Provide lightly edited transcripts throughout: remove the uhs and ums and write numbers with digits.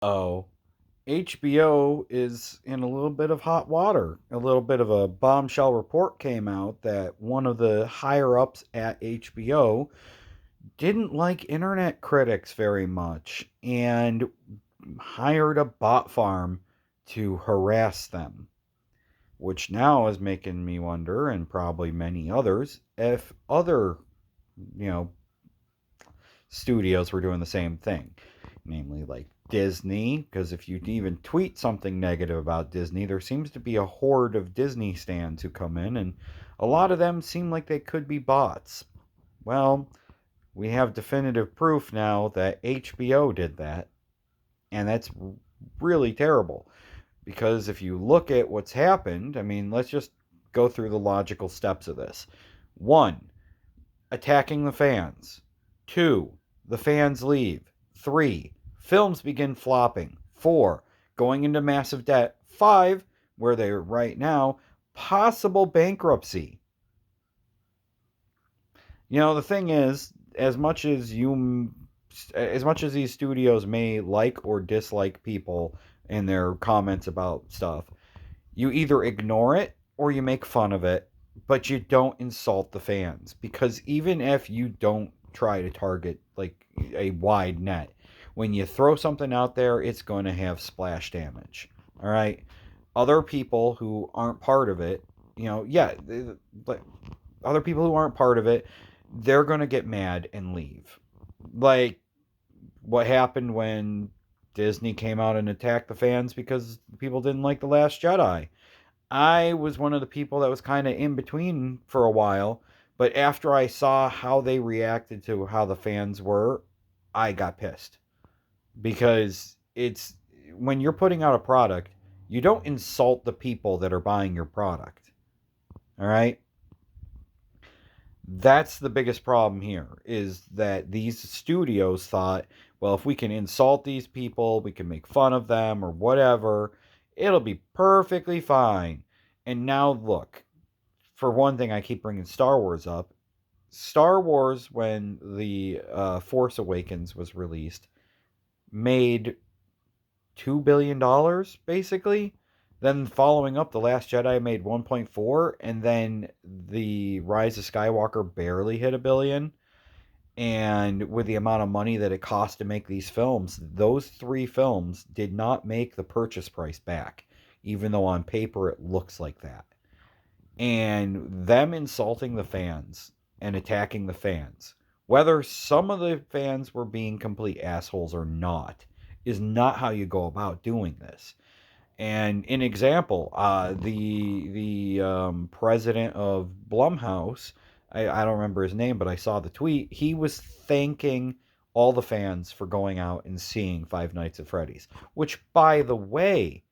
Oh, HBO is in a little bit of hot water. A little bit of a bombshell report came out that one of the higher ups at HBO didn't like internet critics very much and hired a bot farm to harass them, which now is making me wonder, and probably many others, if other, you know, studios were doing the same thing. Namely, like Disney, because if you even tweet something negative about Disney, there seems to be a horde of Disney stands who come in, and a lot of them seem like they could be bots. Well, we have definitive proof now that HBO did that, and that's really terrible. Because if you look at what's happened, I mean, let's just go through the logical steps of this. One, attacking the fans. Two, the fans leave. Three, films begin flopping. Four, going into massive debt. Five, where they're right now, possible bankruptcy. The thing is, as much as these studios may like or dislike people in their comments about stuff, you either ignore it or you make fun of it, but you don't insult the fans. Because even if you don't try to target like a wide net, when you throw something out there, it's going to have splash damage. All right. Other people who aren't part of it, yeah, but other people who aren't part of it, they're going to get mad and leave. Like what happened when Disney came out and attacked the fans because people didn't like The Last Jedi. I was one of the people that was kind of in between for a while, but after I saw how they reacted to how the fans were, I got pissed because it's when you're putting out a product, you don't insult the people that are buying your product. All right? That's the biggest problem here is that these studios thought, well, if we can insult these people, we can make fun of them or whatever, it'll be perfectly fine. And now look, for one thing, I keep bringing Star Wars up. Star Wars, when the Force Awakens was released, made $2 billion basically. Then following up, The Last Jedi made 1.4, and then the Rise of Skywalker barely hit a billion. And with the amount of money that it cost to make these films, those three films did not make the purchase price back, even though on paper it looks like that. And them insulting the fans and attacking the fans, whether some of the fans were being complete assholes or not, is not how you go about doing this. And an example, the president of Blumhouse, I don't remember his name, but I saw the tweet. He was thanking all the fans for going out and seeing Five Nights at Freddy's, which, by the way,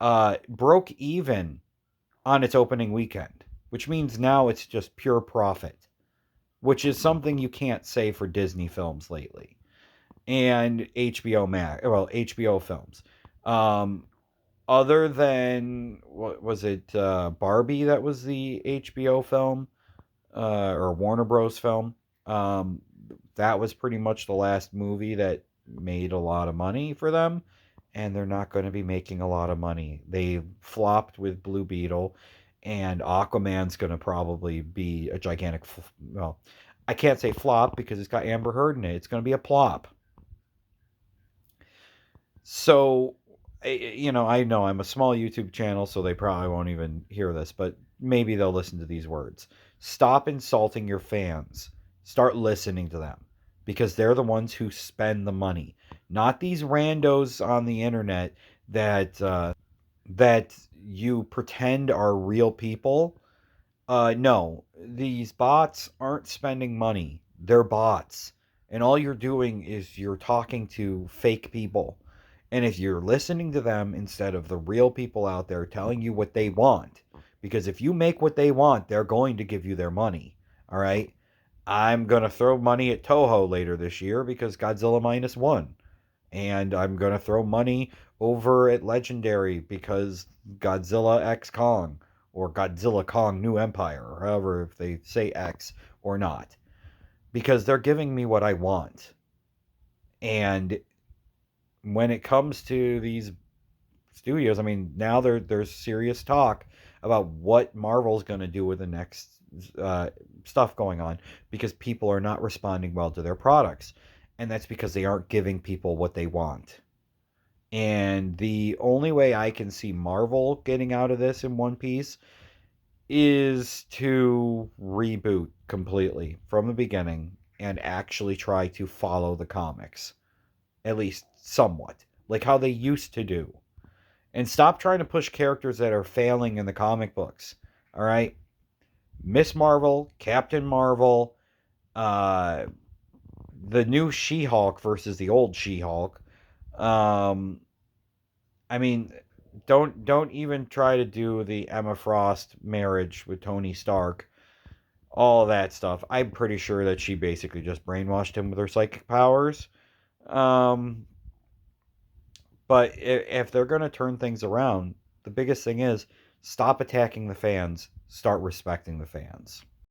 broke even on its opening weekend, which means now it's just pure profit, which is something you can't say for Disney films lately and HBO Max, well, HBO films. Um, Other than what was it, Barbie? That was the HBO film, or Warner Bros. Film. Um, that was pretty much the last movie that made a lot of money for them, and they're not going to be making a lot of money. They flopped with Blue Beetle, and Aquaman's going to probably be a gigantic. Well, I can't say flop because it's got Amber Heard in it. It's going to be a plop. So, I know I'm a small YouTube channel, so they probably won't even hear this, but maybe they'll listen to these words. Stop insulting your fans. Start listening to them because they're the ones who spend the money, not these randos on the internet that you pretend are real people. No, these bots aren't spending money. They're bots. And all you're doing is you're talking to fake people. And if you're listening to them instead of the real people out there telling you what they want, because if you make what they want, they're going to give you their money. All right? I'm going to throw money at Toho later this year because Godzilla minus one. And I'm going to throw money over at Legendary because Godzilla X Kong or Godzilla Kong New Empire, or however, if they say X or not, because they're giving me what I want. And when it comes to these studios, I mean, now there's serious talk about what Marvel's going to do with the next uh, stuff going on because people are not responding well to their products, and that's because they aren't giving people what they want. And the only way I can see Marvel getting out of this in one piece is to reboot completely from the beginning and actually try to follow the comics, at least somewhat, like how they used to do. And stop trying to push characters that are failing in the comic books. All right? Miss Marvel, Captain Marvel, uh, the new She Hulk versus the old She Hulk. Um, I mean, don't even try to do the Emma Frost marriage with Tony Stark. All of that stuff. I'm pretty sure that she basically just brainwashed him with her psychic powers. Um, but if they're going to turn things around, the biggest thing is stop attacking the fans, start respecting the fans.